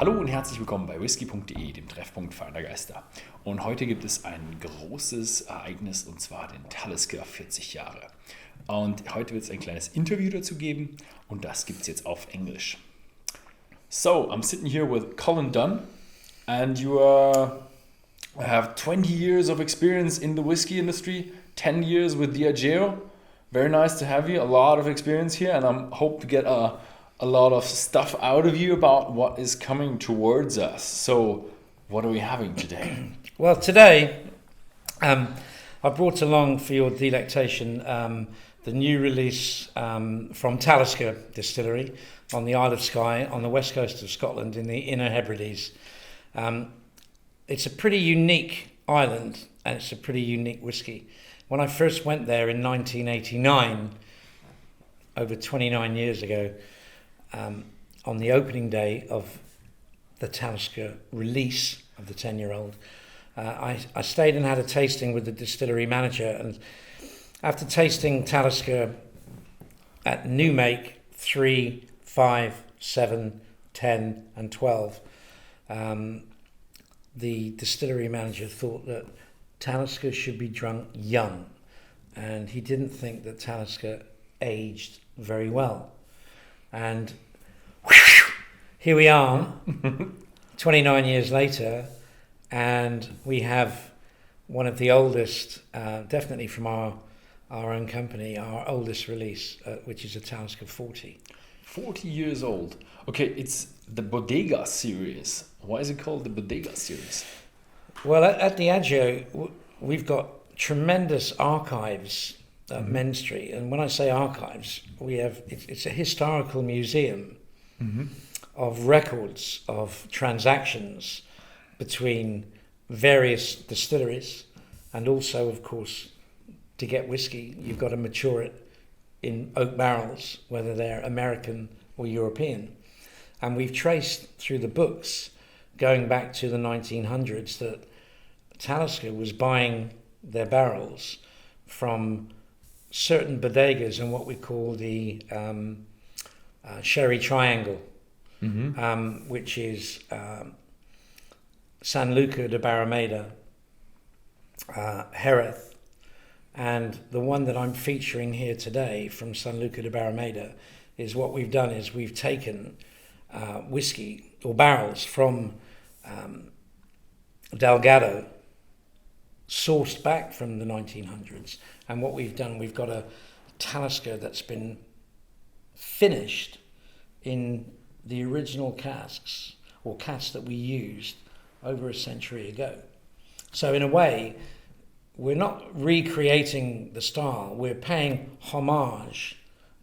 Hallo und herzlich willkommen bei Whisky.de, dem Treffpunkt feiner Geister. Und heute gibt es ein großes Ereignis, und zwar den Talisker 40 Jahre. Und heute wird es ein kleines Interview dazu geben, und das gibt es jetzt auf Englisch. So, I'm sitting here with Colin Dunn, and you have 20 years of experience in the whiskey industry, 10 years with Diageo. Very nice to have you, a lot of experience here, and I hope to get a lot of stuff out of you about what is coming towards us. So, what are we having today? Well, today I brought along for your delectation the new release from Talisker Distillery on the Isle of Skye on the west coast of Scotland in the Inner Hebrides. It's a pretty unique island and it's a pretty unique whiskey. When I first went there in 1989, over 29 years ago, on the opening day of the Talisker release of the 10-year-old, I stayed and had a tasting with the distillery manager, and after tasting Talisker at new make 3, 5, 7, 10 and 12, the distillery manager thought that Talisker should be drunk young, and he didn't think that Talisker aged very well. And here we are, 29 years later, and we have one of the oldest, definitely from our own company, our oldest release, which is a Talisker 40. 40 years old. Okay, it's the Bodega series. Why is it called the Bodega series? Well, at Diageo, we've got tremendous archives at Main Street, and when I say archives, it's a historical museum of records of transactions between various distilleries, and also, of course, to get whiskey, you've got to mature it in oak barrels, whether they're American or European. And we've traced through the books, going back to the 1900s, that Talisker was buying their barrels from certain bodegas in what we call the Sherry Triangle, which is San Luca de Barrameda, Jerez, and the one that I'm featuring here today from San Luca de Barrameda is what we've done is we've taken whiskey or barrels from Delgado, sourced back from the 1900s, and what we've done, we've got a Talisker that's been finished in the original casks or casks that we used over a century ago. So in a way, we're not recreating the style, we're paying homage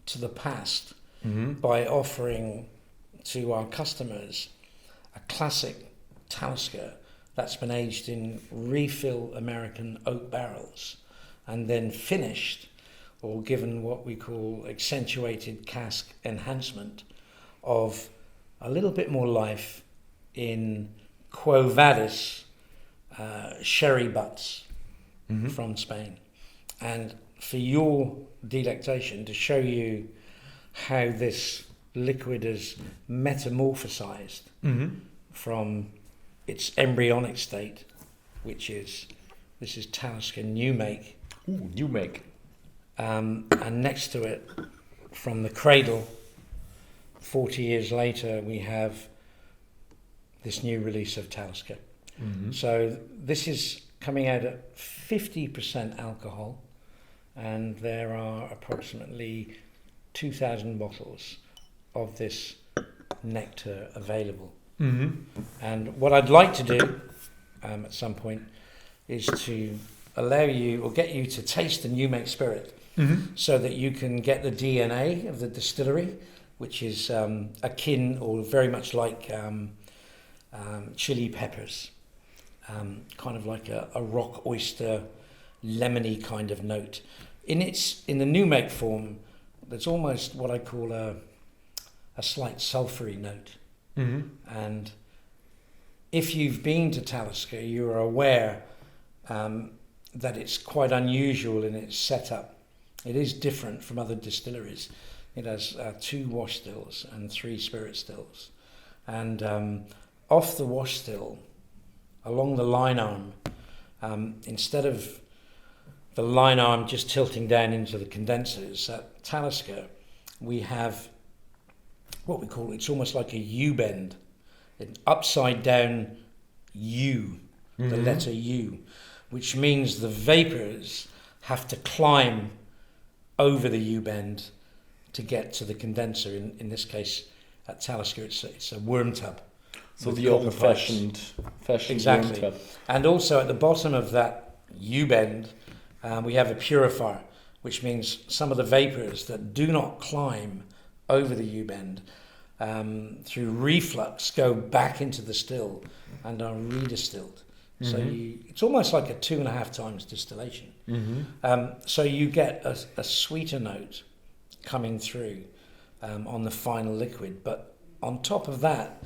to the past by offering to our customers a classic Talisker that's been aged in refill American oak barrels and then finished or given what we call accentuated cask enhancement of a little bit more life in Quo Vadis sherry butts from Spain. And for your delectation, to show you how this liquid is metamorphosized from its embryonic state, this is Talisker new make. Ooh, new make. And next to it, from the cradle, 40 years later, we have this new release of Talisker. So this is coming out at 50% alcohol, and there are approximately 2,000 bottles of this nectar available. And what I'd like to do at some point is to allow you or get you to taste the new make spirit so that you can get the DNA of the distillery, which is akin or very much like chili peppers, kind of like a rock oyster lemony kind of note. In the new make form, there's almost what I call a slight sulphury note. And if you've been to Talisker, you're aware that it's quite unusual in its setup. It is different from other distilleries. It has 2 wash stills and 3 spirit stills. And off the wash still, along the line arm, instead of the line arm just tilting down into the condensers, at Talisker we have what we call, it's almost like a U-bend, an upside down U, the letter U, which means the vapours have to climb over the U-bend to get to the condenser. In this case, at Talisker, it's a worm tub. So the old-fashioned exactly. worm tub. And also at the bottom of that U-bend, we have a purifier, which means some of the vapours that do not climb over the U-bend through reflux go back into the still and are redistilled. So it's almost like a 2.5 times distillation. So you get a sweeter note coming through on the final liquid. But on top of that,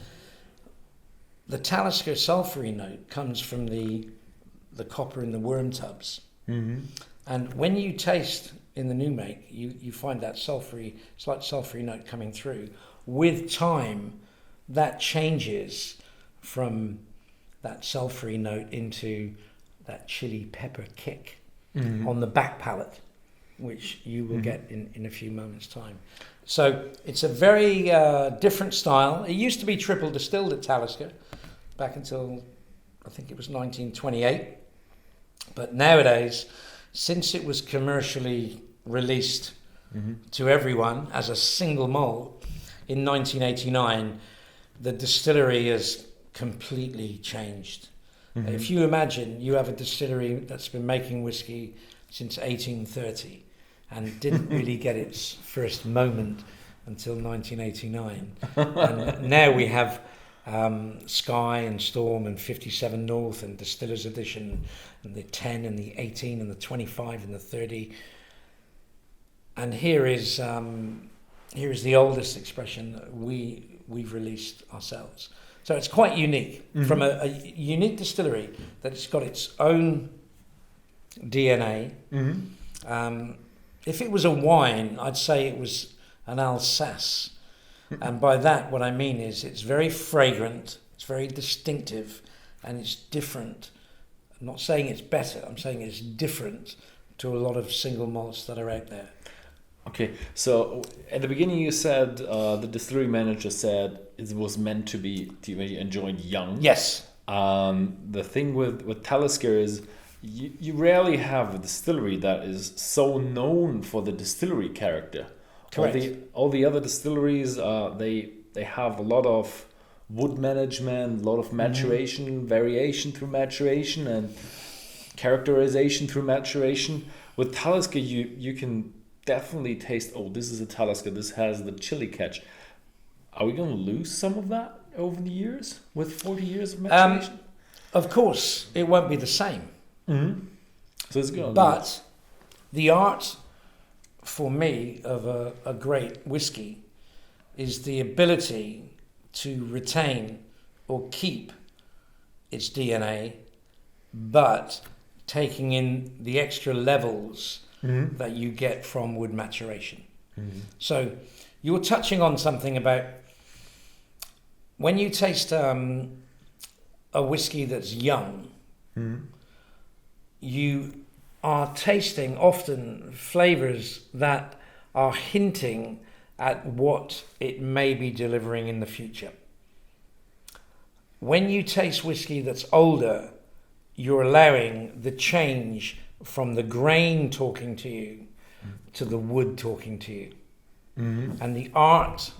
the Talisker sulfury note comes from the copper in the worm tubs. And when you taste in the new make, you find that slight sulfury note coming through. With time, that changes from that sulfury note into that chili pepper kick on the back palate, which you will get in a few moments' time. So it's a very different style. It used to be triple distilled at Talisker back until I think it was 1928. But nowadays, since it was commercially released to everyone as a single malt in 1989, the distillery has completely changed. If you imagine you have a distillery that's been making whiskey since 1830 and didn't really get its first moment until 1989. And now we have Sky and Storm and 57 North and Distillers Edition and the 10 and the 18 and the 25 and the 30. And here is the oldest expression that we've released ourselves. So it's quite unique from a unique distillery that it's got its own DNA. If it was a wine, I'd say it was an Alsace. And by that, what I mean is it's very fragrant, it's very distinctive, and it's different. I'm not saying it's better, I'm saying it's different to a lot of single malts that are out there. Okay, so at the beginning you said the distillery manager said it was meant to be enjoyed young. Yes. The thing with Talisker is you rarely have a distillery that is so known for the distillery character. Correct. All the other distilleries, they have a lot of wood management, a lot of maturation, variation through maturation, and characterization through maturation. With Talisker, you can definitely taste, this is a Talisker, this has the chili catch. Are we going to lose some of that over the years with 40 years of maturation? Of course, it won't be the same. So it's good. But the art, for me, of a great whiskey is the ability to retain or keep its DNA, but taking in the extra levels that you get from wood maturation. So you were touching on something about when you taste a whiskey that's young, you are tasting often flavours that are hinting at what it may be delivering in the future. When you taste whiskey that's older, you're allowing the change from the grain talking to you to the wood talking to you. And the art,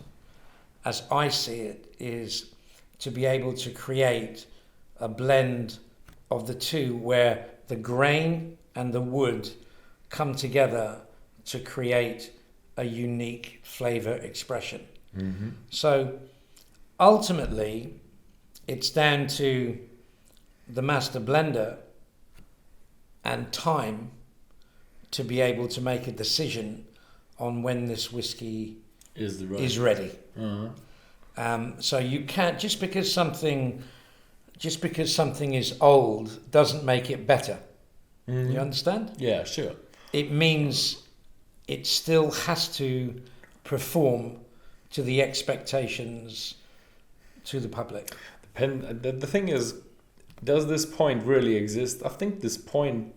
as I see it, is to be able to create a blend of the two where the grain and the wood come together to create a unique flavour expression. So ultimately, it's down to the master blender and time to be able to make a decision on when this whiskey is ready. So you can't, just because something is old doesn't make it better. You understand? Yeah, sure. It means it still has to perform to the expectations to the public. The The thing is, does this point really exist? I think this point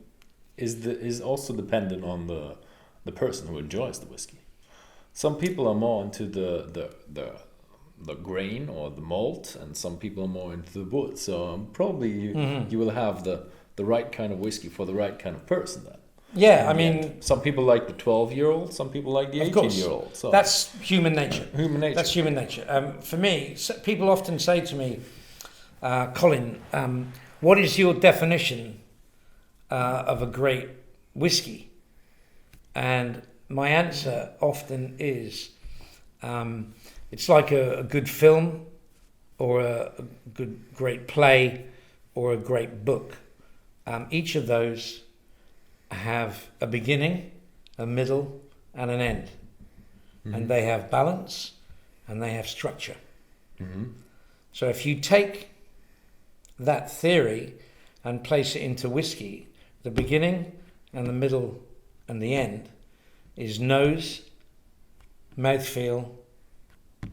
is also dependent on the person who enjoys the whiskey. Some people are more into the grain or the malt, and some people are more into the wood. So probably you will have the right kind of whiskey for the right kind of person then. Yeah, I mean, some people like the 12-year-old, some people like the 18-year-old. So that's human nature. That's human nature. For me, people often say to me, Colin, what is your definition of a great whiskey? And my answer often is, it's like a good film, or a great play, or a great book. Each of those have a beginning, a middle, and an end. Mm-hmm. And they have balance, and they have structure. Mm-hmm. So if you take that theory and place it into whiskey, the beginning and the middle and the end is nose, mouthfeel,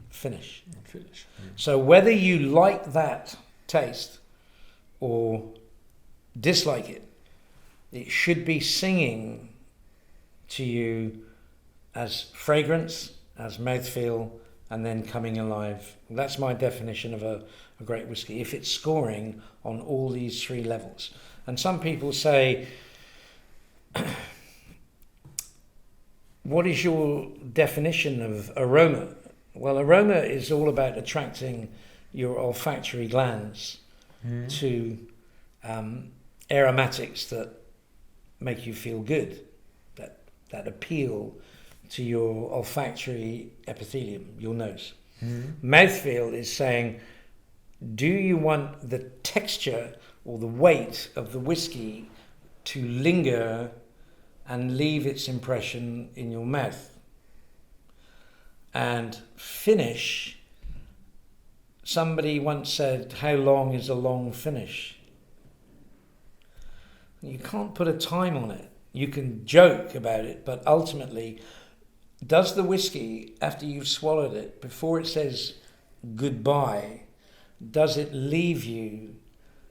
finish. Mm-hmm. So whether you like that taste or dislike it, it should be singing to you as fragrance, as mouthfeel, and then coming alive. That's my definition of a great whiskey, if it's scoring on all these three levels. And some people say, what is your definition of aroma? Well, aroma is all about attracting your olfactory glands to aromatics that make you feel good, that appeal to your olfactory epithelium, your nose. Mm-hmm. Mouthfeel is saying, do you want the texture or the weight of the whiskey to linger and leave its impression in your mouth? And finish, somebody once said, how long is a long finish? You can't put a time on it. You can joke about it, but ultimately, does the whiskey, after you've swallowed it, before it says goodbye, does it leave you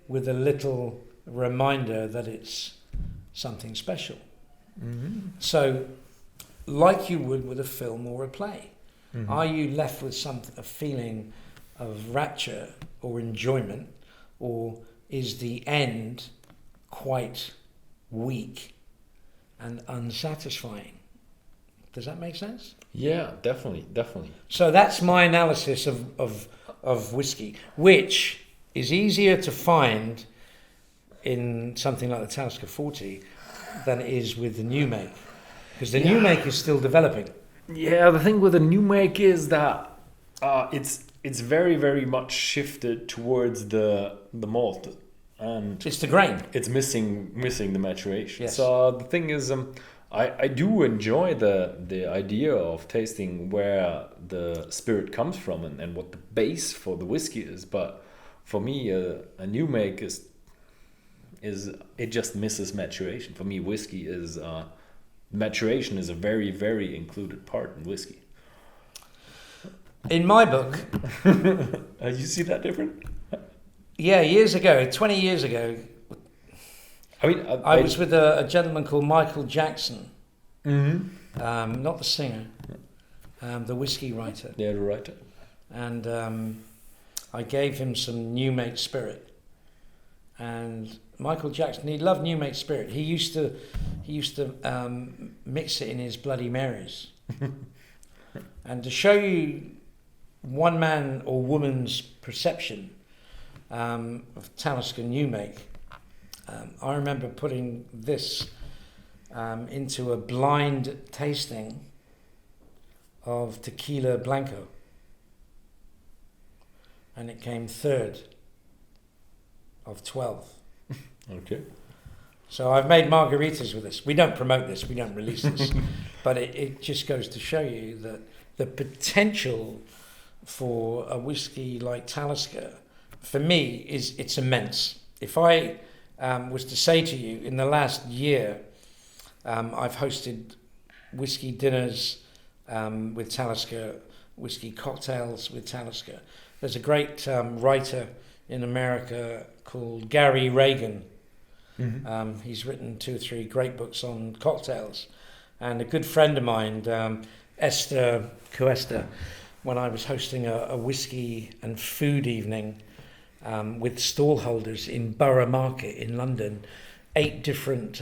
with a little reminder that it's something special? Mm-hmm. So, like you would with a film or a play, are you left with a feeling of rapture or enjoyment, or is the end quite weak and unsatisfying? Does that make sense? Yeah, definitely. So that's my analysis of whiskey, which is easier to find in something like the Talisker 40 than it is with the new make, because the new make is still developing. Yeah, the thing with the new make is that it's very, very much shifted towards the malt. And it's the grain. It's missing the maturation. Yes. So the thing is, I do enjoy the idea of tasting where the spirit comes from and what the base for the whiskey is. But for me, a new make is it just misses maturation. For me, whiskey is maturation is a very, very included part in whiskey. In my book, you see that different? Yeah, 20 years ago, I mean, I was with a gentleman called Michael Jackson, mm-hmm. Not the singer, the whiskey writer. Yeah, the writer. And I gave him some new make spirit. And Michael Jackson, he loved new make spirit. He used to mix it in his Bloody Marys. And to show you one man or woman's perception of Talisker new make, I remember putting this into a blind tasting of Tequila Blanco, and it came third of 12. Okay. So I've made margaritas with this. We don't promote this, we don't release this, but it just goes to show you that the potential for a whiskey like Talisker, for me, it's immense. If I was to say to you, in the last year, I've hosted whiskey dinners with Talisker, whiskey cocktails with Talisker. There's a great writer in America called Gary Reagan. Mm-hmm. He's written 2 or 3 great books on cocktails. And a good friend of mine, Esther Cuesta, when I was hosting a whiskey and food evening with stallholders in Borough Market in London, 8 different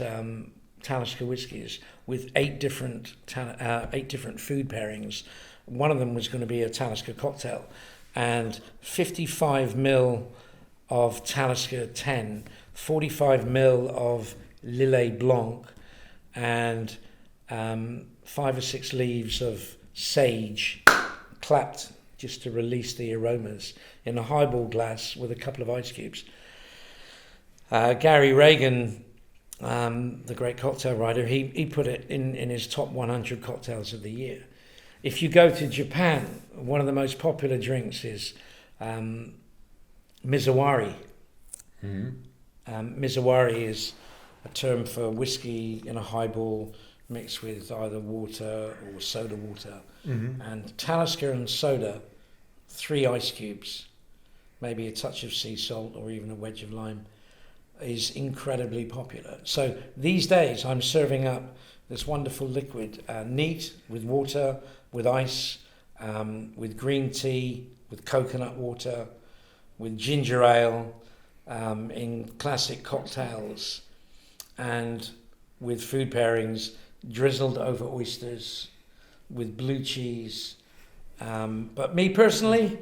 Talisker whiskies with 8 different food pairings. One of them was going to be a Talisker cocktail, and 55 ml of Talisker 10, 45 ml of Lillet Blanc, and 5 or 6 leaves of sage clapped just to release the aromas in a highball glass with a couple of ice cubes. Gary Reagan, the great cocktail writer, he put it in his top 100 cocktails of the year. If you go to Japan, one of the most popular drinks is Mizawari. Mizawari is a term for whiskey in a highball mixed with either water or soda water. And Talisker and soda, 3 ice cubes, maybe a touch of sea salt or even a wedge of lime, is incredibly popular. So these days I'm serving up this wonderful liquid, neat, with water, with ice, with green tea, with coconut water, with ginger ale, in classic cocktails, and with food pairings drizzled over oysters, with blue cheese. But me personally,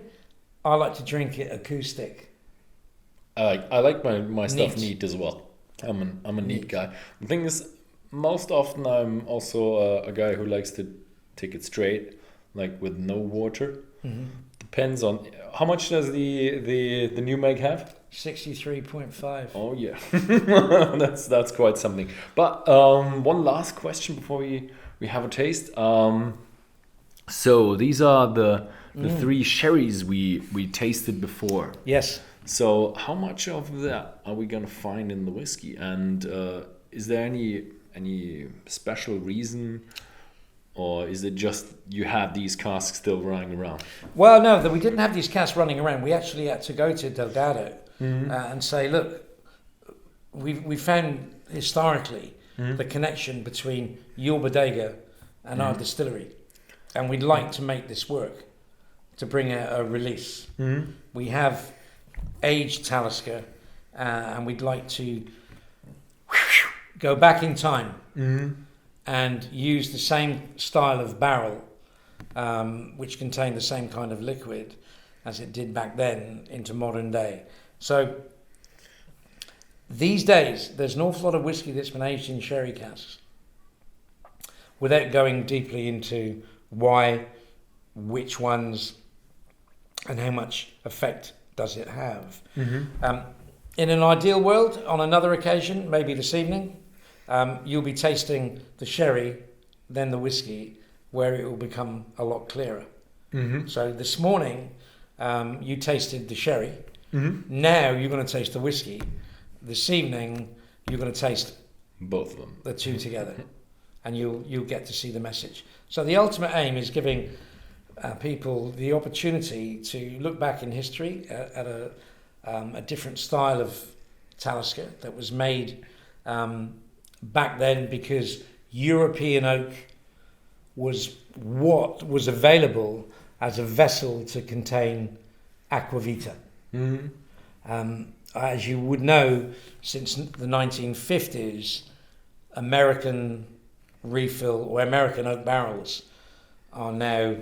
I like to drink it acoustic. I like my stuff neat as well. I'm a neat guy. The thing is, most often I'm also a guy who likes to take it straight, like with no water. Depends on how much does the new make have. 63.5. Oh yeah, that's quite something. But one last question before we have a taste. So these are the 3 sherries we tasted before. Yes. So how much of that are we gonna find in the whiskey? And is there any special reason, or is it just you have these casks still running around? Well, no, we didn't have these casks running around. We actually had to go to Delgado and say, look, we found historically the connection between your bodega and our distillery, and we'd like to make this work to bring a release. We have aged Talisker, and we'd like to go back in time and use the same style of barrel, which contained the same kind of liquid as it did back then, into modern day. So these days, there's an awful lot of whiskey that's been aged in sherry casks, without going deeply into why, which ones, and how much effect does it have. In an ideal world, on another occasion, maybe this evening, you'll be tasting the sherry, then the whiskey, where it will become a lot clearer. So this morning, you tasted the sherry. Now you're going to taste the whiskey. This evening, you're going to taste both of them, the 2 together, and you'll get to see the message. So the ultimate aim is giving people the opportunity to look back in history at a different style of Talisker that was made back then, because European oak was what was available as a vessel to contain aquavita. As you would know, since the 1950s, American refill or American oak barrels are now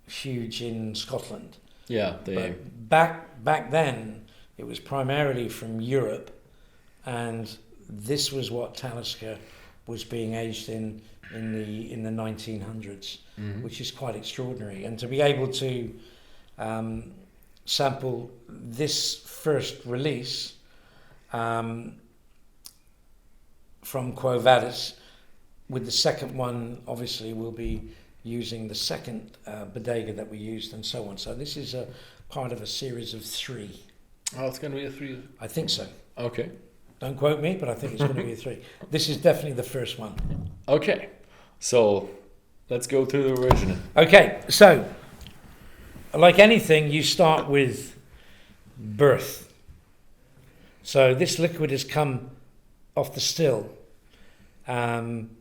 huge in Scotland. Yeah, But back then, it was primarily from Europe, and this was what Talisker was being aged in the 1900s, which is quite extraordinary. And to be able to sample this first release from Quo Vadis, with the second one, obviously we'll be using the second bodega that we used, and so on. So this is a part of a series of 3. Oh, it's going to be a 3. I think so. Okay. Don't quote me, but I think it's going to be a 3. This is definitely the first one. Okay. So let's go to the original. Okay, so like anything, you start with birth. So this liquid has come off the still, and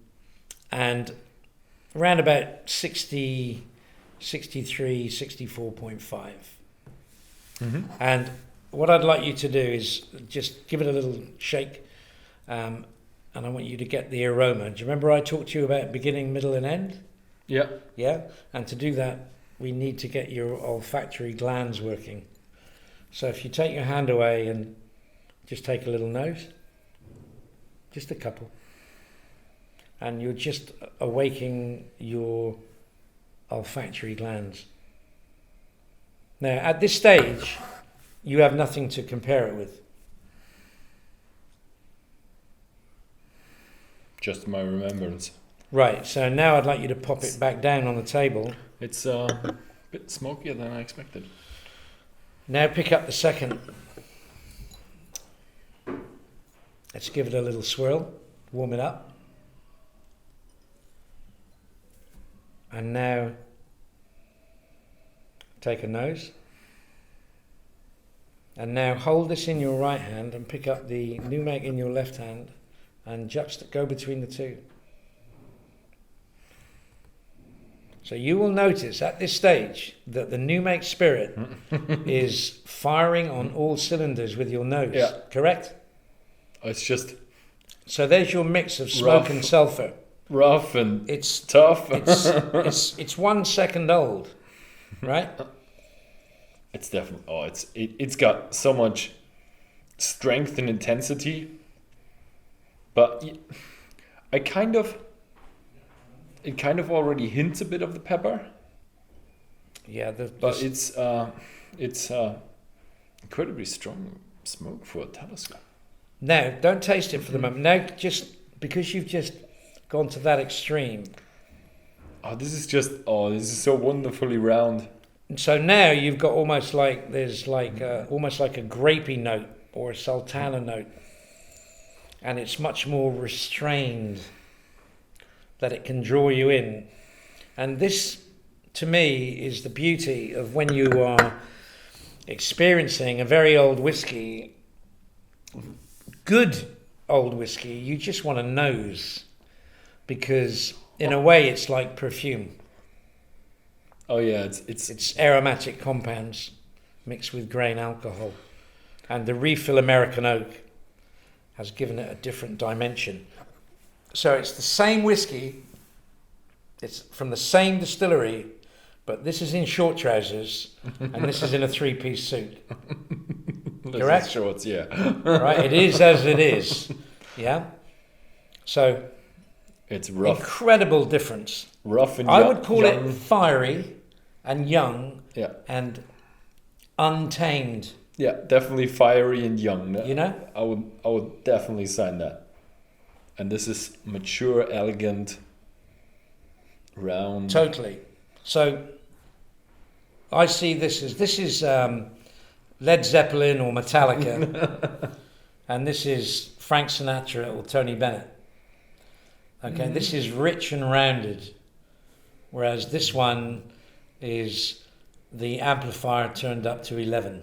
around about 60, 63, 64.5. And what I'd like you to do is just give it a little shake, and I want you to get the aroma. Do you remember I talked to you about beginning, middle and end? Yeah. Yeah? And to do that, we need to get your olfactory glands working. So if you take your hand away and just take a little nose, just a couple, and you're just awaking your olfactory glands. Now, at this stage, you have nothing to compare it with. Just my remembrance. Right, so now I'd like you to pop it back down on the table. It's a bit smokier than I expected. Now pick up the second. Let's give it a little swirl, warm it up. And now take a nose. And now hold this in your right hand and pick up the Numag in your left hand and go between the two. So you will notice at this stage that the Numag spirit is firing on all cylinders with your nose, correct? It's just So there's your mix of smoke and sulfur. rough and It's tough. it's 1 second old, right? It's definitely it's got so much strength and intensity, but it kind of already hints a bit of the pepper. Yeah, But it's incredibly strong smoke for a Talisker. Now, don't taste it for the moment. Now, just because you've just gone to that extreme. This is so wonderfully round. And so now you've got almost like a grapey note or a sultana note. And it's much more restrained, that it can draw you in. And this, to me, is the beauty of when you are experiencing a very old whiskey, good old whiskey, you just want to nose, because in a way it's like perfume. Oh yeah, It's aromatic compounds mixed with grain alcohol, and the refill American oak has given it a different dimension. So it's the same whiskey, it's from the same distillery, but this is in short trousers and this is in a three-piece suit. Correct? Shorts, yeah. Right, it is as it is. Yeah. So It's rough. incredible difference. Rough and I young. would call it fiery and young and untamed. Yeah, definitely fiery and young. You know? I would definitely sign that. And this is mature, elegant, round. Totally. So I see this is Led Zeppelin or Metallica, and this is Frank Sinatra or Tony Bennett. Okay, this is rich and rounded, whereas this one is the amplifier turned up to 11.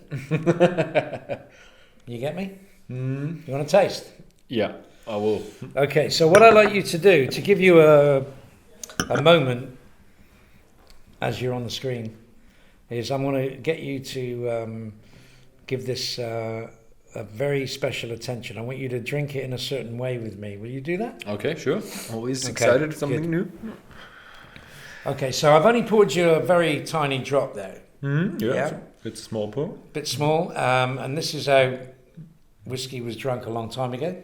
You get me? You want to taste? Yeah, I will. Okay, so what I'd like you to do, to give you a moment as you're on the screen, is I'm going to get you to give this a very special attention. I want you to drink it in a certain way with me. Will you do that? Okay, sure. Always Okay, excited for something good. new. Okay, so I've only poured you a very tiny drop there. Yeah. It's a small pour. Bit small, and this is how whiskey was drunk a long time ago,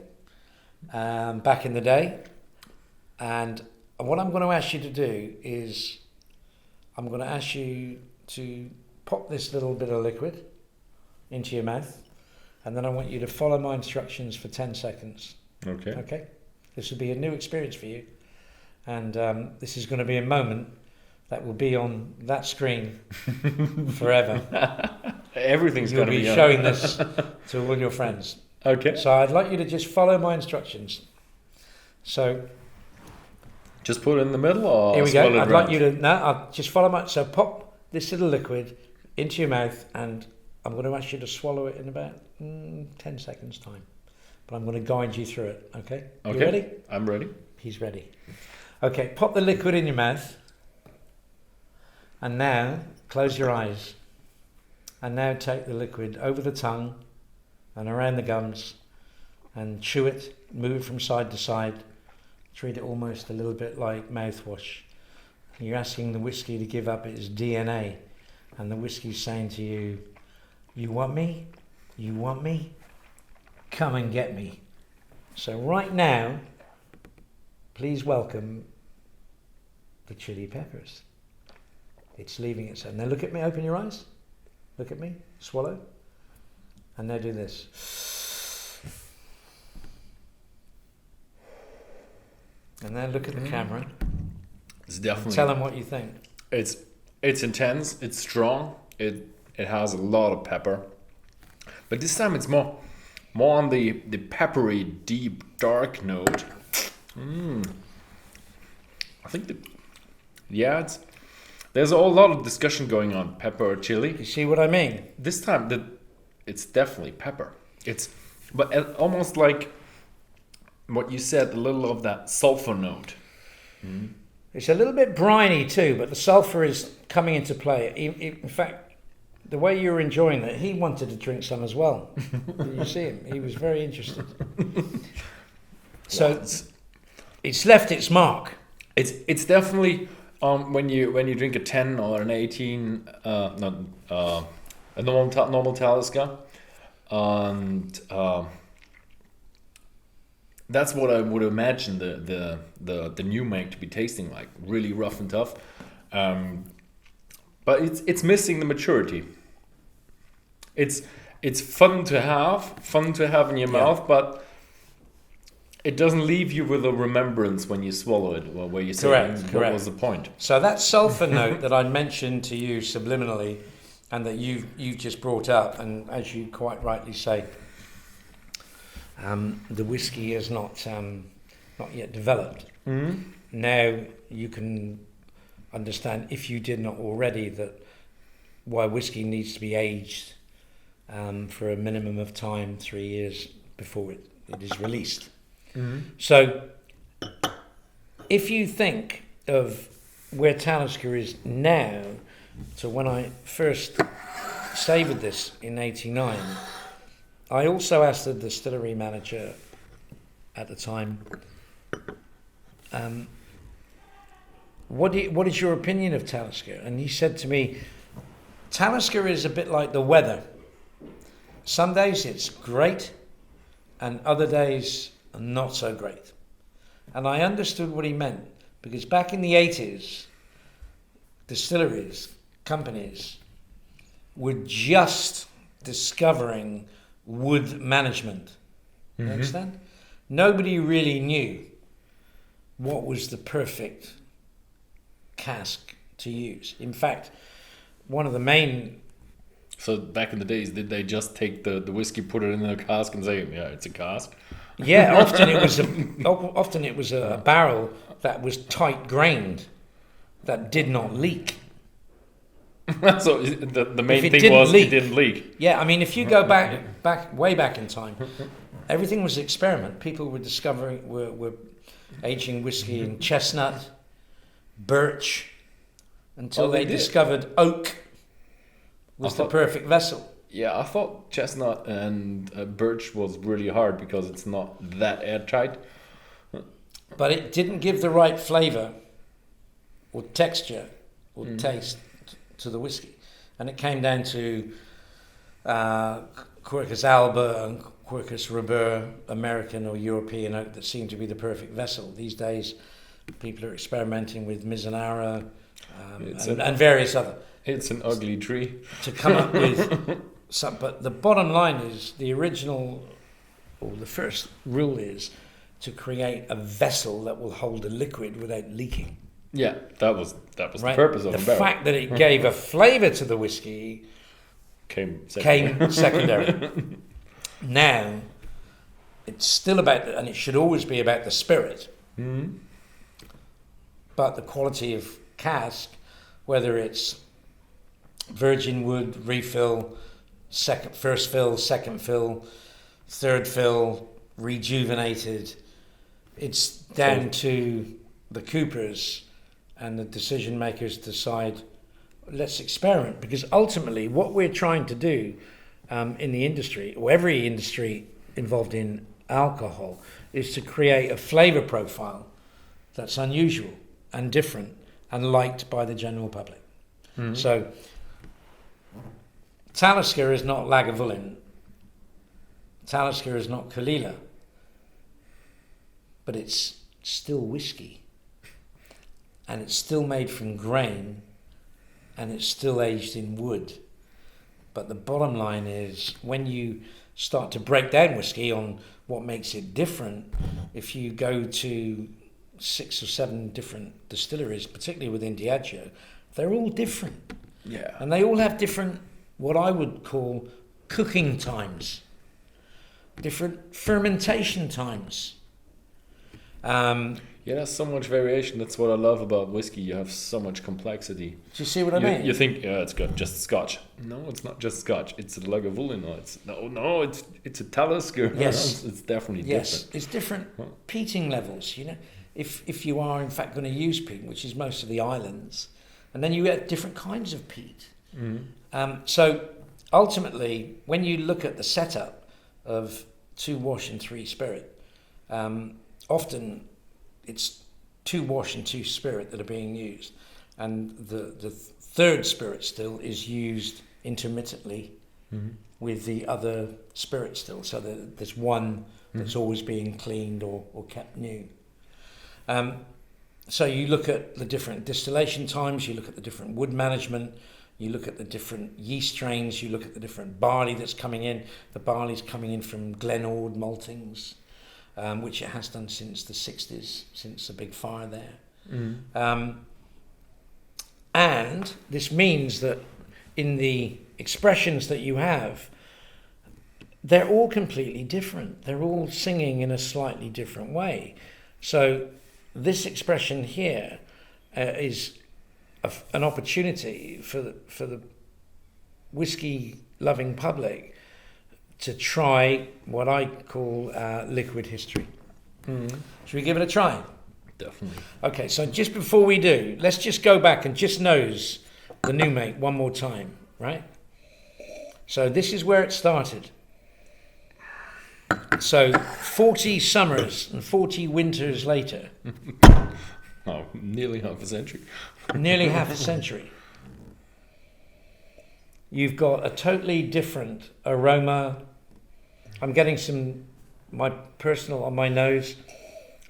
back in the day. And what I'm going to ask you to do is I'm going to ask you to pop this little bit of liquid into your mouth, and then I want you to follow my instructions for 10 seconds. Okay. Okay? This will be a new experience for you, and this is going to be a moment that will be on that screen forever. Everything's You'll going to be be showing this to all your friends. Okay. So I'd like you to just follow my instructions. So Just put it in the middle or here we go. swirl it I'd around? like you to I'll just follow my. So pop this little liquid into your mouth, and I'm going to ask you to swallow it in about 10 seconds time. But I'm going to guide you through it, okay? Okay. You ready? I'm ready. He's ready. Okay, pop the liquid in your mouth. And now, close your eyes. And now take the liquid over the tongue and around the gums and chew it, move it from side to side. Treat it almost a little bit like mouthwash. You're asking the whiskey to give up its DNA. And the whiskey's saying to you, you want me? You want me? Come and get me. So right now, please welcome the chili peppers. It's leaving itself. Now look at me, open your eyes. Look at me, swallow. And now do this. And then look at the camera. It's definitely. Tell them what you think. It's intense. It's strong. It has a lot of pepper, but this time it's more on the peppery, deep, dark note. I think there's a lot of discussion going on pepper or chili. You see what I mean? This time it's definitely pepper. But almost like what you said, a little of that sulfur note. It's a little bit briny too, but the sulfur is coming into play. In fact, the way you were enjoying it, he wanted to drink some as well. Did you see him? He was very interested. So it's left its mark. It's definitely when you drink a 10 or an 18, a normal Talisker, and that's what I would imagine the new make to be tasting like, really rough and tough, but it's missing the maturity. It's fun to have in your mouth, but it doesn't leave you with a remembrance when you swallow it, or where you say, what was the point? So that sulfur note that I mentioned to you subliminally, and that you've just brought up, and as you quite rightly say, the whiskey is not yet developed. Mm-hmm. Now you can understand, if you did not already, that why whiskey needs to be aged for a minimum of time, 3 years before it is released. Mm-hmm. So if you think of where Talisker is now to when I first savoured this in '89, I also asked the distillery manager at the time, what is your opinion of Talisker? And he said to me, Talisker is a bit like the weather. Some days it's great, and other days not so great. And I understood what he meant, because back in the 80s, distilleries, companies were just discovering wood management. You understand? Nobody really knew what was the perfect cask to use. In fact, one of the main... So back in the days, did they just take the whiskey, put it in a cask and say, yeah, it's a cask? Yeah, often it was a barrel that was tight grained, that did not leak. So the main thing was it didn't leak. Yeah, I mean, if you go way back in time, everything was an experiment. People were aging whiskey in chestnut, birch, until they discovered oak was the perfect vessel. Yeah, I thought chestnut and birch was really hard because it's not that airtight. But it didn't give the right flavour or texture or taste to the whiskey. And it came down to Quercus alba and Quercus robur, American or European oak, that seemed to be the perfect vessel. These days, people are experimenting with Mizunara and various other. It's an ugly tree. To come up with some, but the bottom line is the original, or the first rule is to create a vessel that will hold a liquid without leaking. Yeah, that was Right? the purpose of the the barrel. fact that it gave a flavour to the whiskey came secondary. Now, it's still about, and it should always be about the spirit. Mm-hmm. But the quality of cask, whether it's virgin wood, refill, first fill, second fill, third fill, rejuvenated. It's down to the coopers and the decision makers decide, let's experiment, because ultimately what we're trying to do in the industry, or every industry involved in alcohol, is to create a flavor profile that's unusual and different and liked by the general public. Mm-hmm. So Talisker is not Lagavulin, Talisker is not Kalila, but it's still whiskey, and it's still made from grain, and it's still aged in wood. But the bottom line is, when you start to break down whiskey on what makes it different, if you go to 6 or 7 different distilleries, particularly within Diageo, they're all different. Yeah. And they all have different, what I would call, cooking times, different fermentation times. Yeah, there's so much variation. That's what I love about whiskey. You have so much complexity. Do you see what I mean? You think, yeah, it's got just Scotch. No, it's not just Scotch. It's a Lagavulin. It's a Talisker. Yes, it's definitely different. It's different peating levels. You know, if you are in fact going to use peat, which is most of the islands, and then you get different kinds of peat. Mm-hmm. So ultimately, when you look at the setup of 2 wash and 3 spirit, often it's 2 wash and 2 spirit that are being used, and the third spirit still is used intermittently with the other spirit still, so that there's one that's always being cleaned or kept new. So you look at the different distillation times, you look at the different wood management, you look at the different yeast strains, you look at the different barley that's coming in. The barley's coming in from Glenord maltings, which it has done since the 60s, since the big fire there. And this means that in the expressions that you have, they're all completely different. They're all singing in a slightly different way. So this expression here is an opportunity for the whiskey-loving public to try what I call liquid history. Should we give it a try? Definitely. Okay, so just before we do, let's just go back and just nose the new make one more time, right? So this is where it started. So 40 summers and 40 winters later. Oh, nearly half a century. Nearly half a century. You've got a totally different aroma. I'm getting my personal on my nose.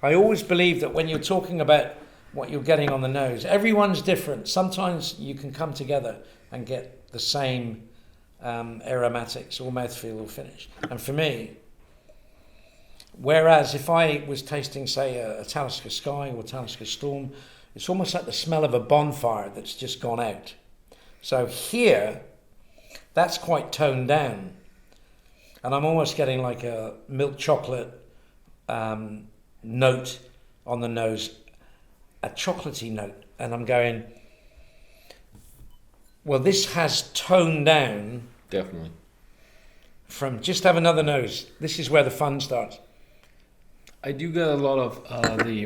I always believe that when you're talking about what you're getting on the nose, everyone's different. Sometimes you can come together and get the same aromatics or mouthfeel or finish. And for me, whereas if I was tasting, say, a Talisker Sky or Talisker Storm, it's almost like the smell of a bonfire that's just gone out. So here, that's quite toned down. And I'm almost getting like a milk chocolate note on the nose, a chocolatey note. And I'm going, well, this has toned down. Definitely. From just have another nose. This is where the fun starts. I do get a lot of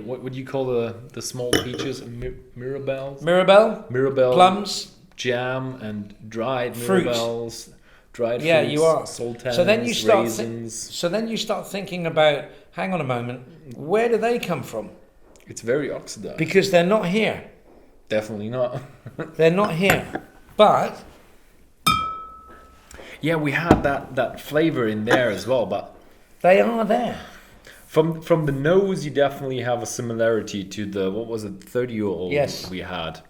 what would you call the small peaches? Mirabelles? Mirabelle. Plums. Jam and dried Fruit. Mirabelles. Dried fruits. Yeah, you are. Sultanas, so then you start raisins. So then you start thinking about, hang on a moment, where do they come from? It's very oxidized. Because they're not here. Definitely not. They're not here. But yeah, we had that flavor in there as well, but they are there. From the nose, you definitely have a similarity to the 30-year-old yes. we had.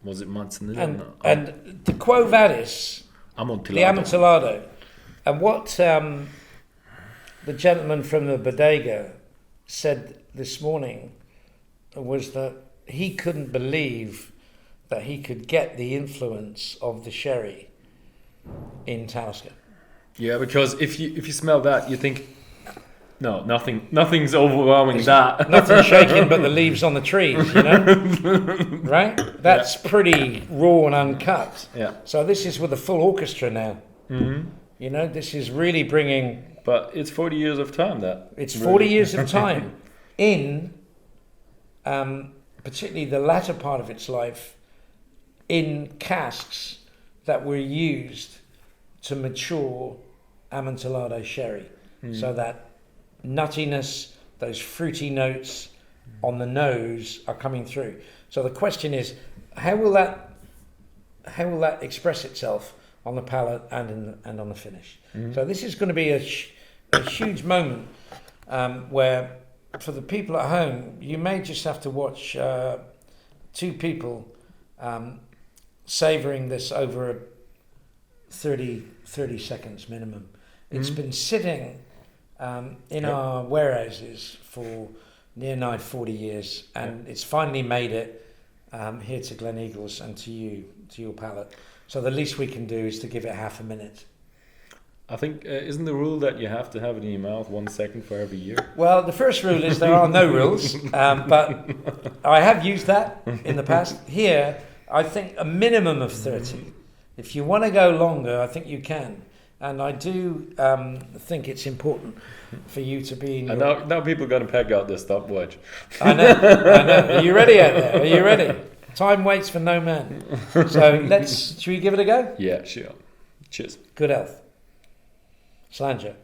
Was it Manzanilla? And the Quo Vadis, Amontillado. the Amontillado. And what the gentleman from the Bodega said this morning was that he couldn't believe that he could get the influence of the sherry in Talisker. Yeah, because if you smell that, you think, no, nothing's overwhelming that. Nothing's shaking but the leaves on the trees, you know? Right? That's pretty raw and uncut. Yeah. So this is with a full orchestra now. You know, this is really bringing. But it's 40 years of time that. It's 40 years of time in, particularly the latter part of its life, in casks that were used to mature Amontillado sherry. So that nuttiness, those fruity notes on the nose are coming through. So the question is, how will that express itself on the palate and on the finish? So this is going to be a huge moment where, for the people at home, you may just have to watch two people savouring this over 30 seconds minimum. It's been sitting in our warehouses for near nigh 40 years, and it's finally made it here to Glen Eagles and to your palate. So the least we can do is to give it half a minute. I think, isn't the rule that you have to have it in your mouth 1 second for every year? Well, the first rule is there are no rules, but I have used that in the past. Here, I think a minimum of 30. If you want to go longer, I think you can. And I do think it's important for you to be in And now people are going to pack out their stopwatch. I know. Are you ready out there? Are you ready? Time waits for no man. So should we give it a go? Yeah, sure. Cheers. Good health. Slanger.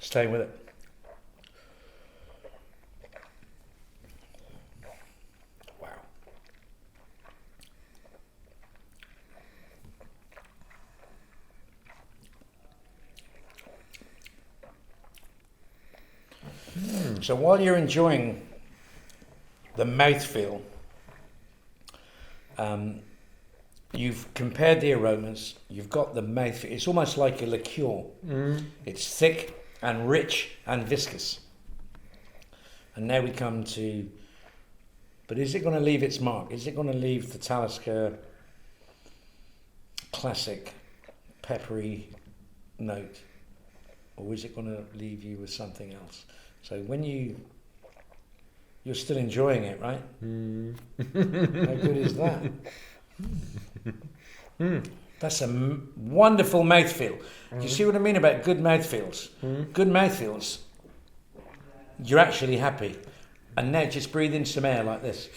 Stay with it. Wow. So while you're enjoying the mouthfeel, you've compared the aromas, you've got the mouthfeel. It's almost like a liqueur. It's thick and rich and viscous. And now we come to, but is it going to leave its mark? Is it going to leave the Talisker classic peppery note? Or is it going to leave you with something else? So when you're still enjoying it, right? How good is that? That's a wonderful mouthfeel. Do you see what I mean about good mouthfeels? Good mouthfeels, you're actually happy. And now just breathe in some air like this.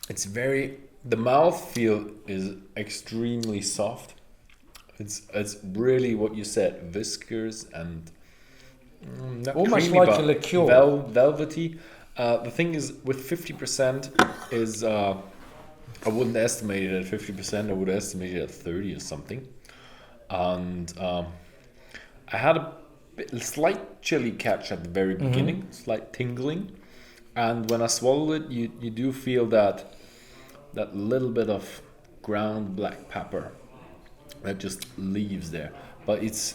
The mouthfeel is extremely soft. It's really what you said, viscous and not almost creamy, like but a liqueur. Velvety. The thing is, with 50% is, I wouldn't estimate it at 50%, I would estimate it at 30 or something. And I had a slight chili catch at the very beginning, slight tingling. And when I swallowed it, you do feel that little bit of ground black pepper that just leaves there. But it's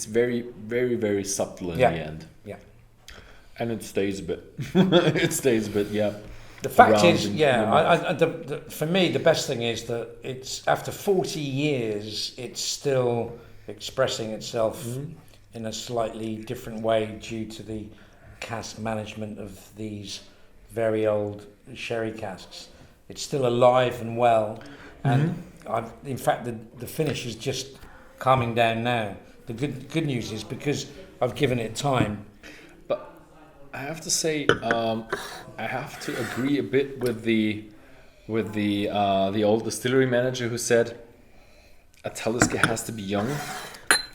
very, very, very subtle in the end. Yeah. And it stays a bit. Yeah. The fact is, for me, the best thing is that it's after 40 years, it's still expressing itself in a slightly different way due to the cask management of these very old sherry casks. It's still alive and well, and in fact, the finish is just calming down now. The good news is because I've given it time. I have to say, I have to agree a bit with the old distillery manager who said a Talisker has to be young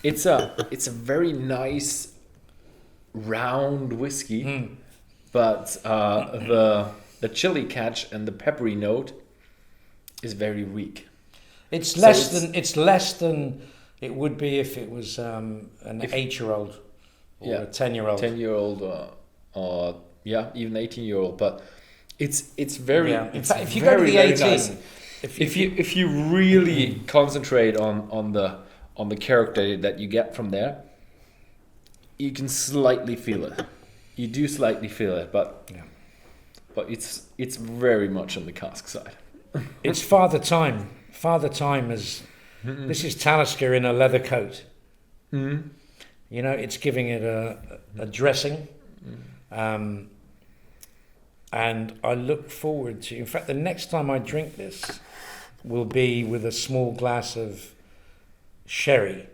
It's a very nice round whiskey, but the chili catch and the peppery note is very weak. It's less than it would be if it was an 8-year-old or a 10-year-old. 10-year-old or even 18-year-old, but it's very. Yeah. In it's fact, if you very, go to the very 18, nice. If you really concentrate on the character that you get from there, you can slightly feel it. You do slightly feel it, but it's very much on the cask side. It's Father Time. Father Time is. This is Talisker in a leather coat. Mm-hmm. You know, it's giving it a dressing. And I look forward to. In fact, the next time I drink this will be with a small glass of sherry,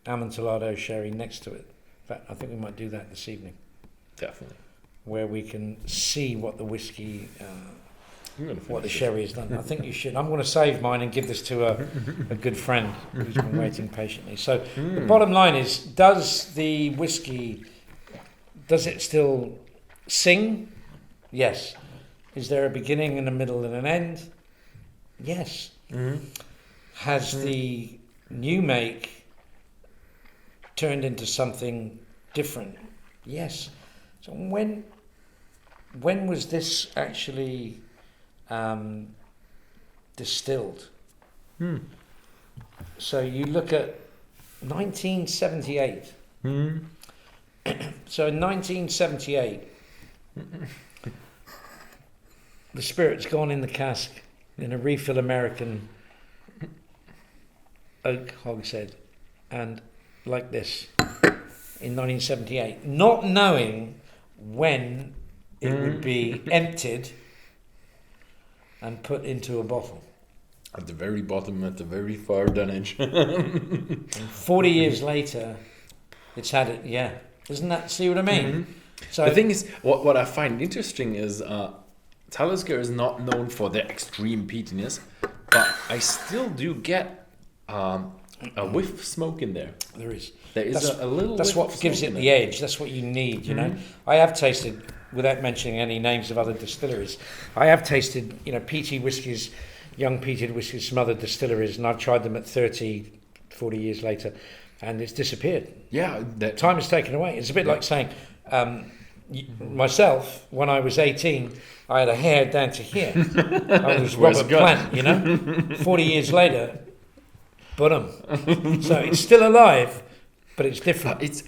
Amontillado sherry next to it. In fact, I think we might do that this evening. Definitely. Where we can see what the whiskey, what the it. sherry has done. I think you should. I'm going to save mine and give this to a good friend who's been waiting patiently. So the bottom line is, does the whiskey, does it still sing? Yes. Is there a beginning and a middle and an end? Yes. Mm-hmm. Has the new make turned into something different? Yes. So when was this actually distilled? So you look at 1978. So in 1978, the spirit's gone in the cask in a refill American oak hogshead, and like this in 1978, not knowing when it would be emptied and put into a bottle. At the very bottom, at the very far dunnage. And 40 years later, it's had it. Yeah, doesn't that see what I mean? So the thing is, what I find interesting is Talisker is not known for their extreme peatiness, but I still do get a whiff of smoke in there. there is. There is a little. That's whiff what of gives smoke it in the there. edge. That's what you need, you know. I have tasted, without mentioning any names of other distilleries, I have tasted, peaty whiskies, young peated whiskies from other distilleries, and I've tried them at 30, 40 years later, and it's disappeared. Yeah, that Time is taken away. It's a bit like saying, myself, when I was 18, I had a hair down to here. I was Where's Robert it gone? Plant, 40 years later, boom. So it's still alive, but it's different. it's.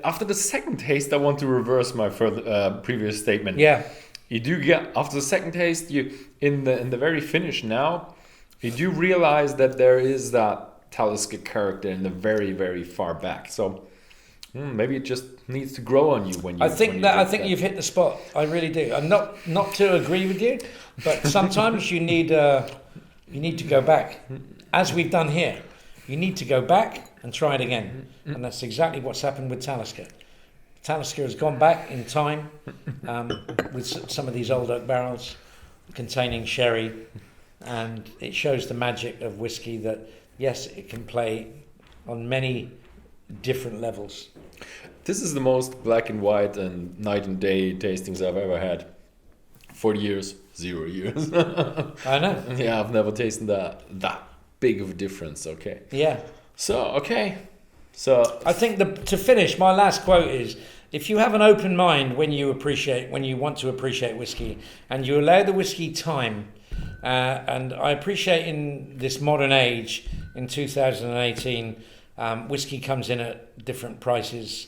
After the second taste, I want to reverse my previous statement. Yeah. You do get, after the second taste, you in the very finish now, you do realize that there is that Talisker character in the very, very far back. So maybe it just needs to grow on you when you. I think you've hit the spot. I really do. I'm not to agree with you, but sometimes you need to go back, as we've done here. You need to go back and try it again, and that's exactly what's happened with Talisker. Talisker has gone back in time with some of these old oak barrels containing sherry, and it shows the magic of whiskey that, yes, it can play on many different levels. This is the most black and white and night and day tastings I've ever had. 40 years, 0 years. I know. Yeah, I've never tasted that big of a difference. Okay. Yeah. So I think to finish, my last quote is: if you have an open mind when you want to appreciate whiskey, and you allow the whiskey time, and I appreciate in this modern age, in 2018, whiskey comes in at different prices,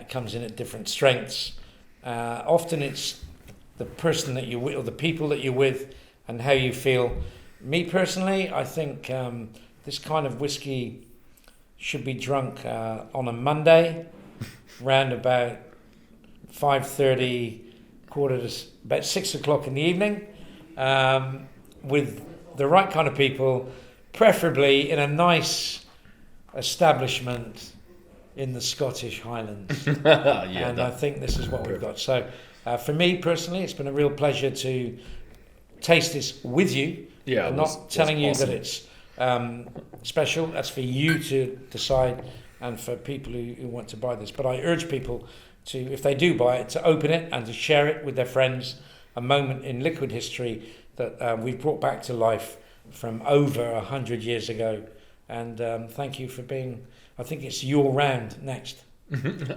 comes in at different strengths. Often it's the person that you're with, or the people that you're with, and how you feel. Me personally, I think this kind of whiskey should be drunk on a Monday, round about 5:30, about 6 o'clock in the evening, with the right kind of people, preferably in a nice establishment in the Scottish Highlands. I think this is what we've got. So for me personally, it's been a real pleasure to taste this with you. Yeah, I'm not telling you that it's special. That's for you to decide, and for people who want to buy this. But I urge people to, if they do buy it, to open it and to share it with their friends. A moment in liquid history that we've brought back to life from over 100 years ago. And thank you for being. I think it's your round next.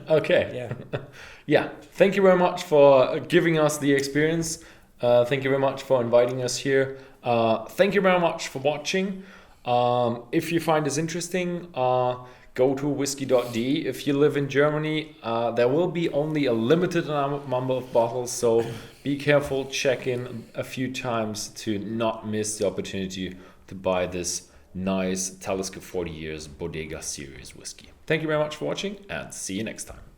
Okay. Yeah. Yeah. Thank you very much for giving us the experience. Thank you very much for inviting us here. Thank you very much for watching. If you find this interesting, go to Whisky.de. If you live in Germany, there will be only a limited number of bottles, so be careful, check in a few times to not miss the opportunity to buy this nice Talisker 40 years Bodega series whiskey. Thank you very much for watching, and see you next time.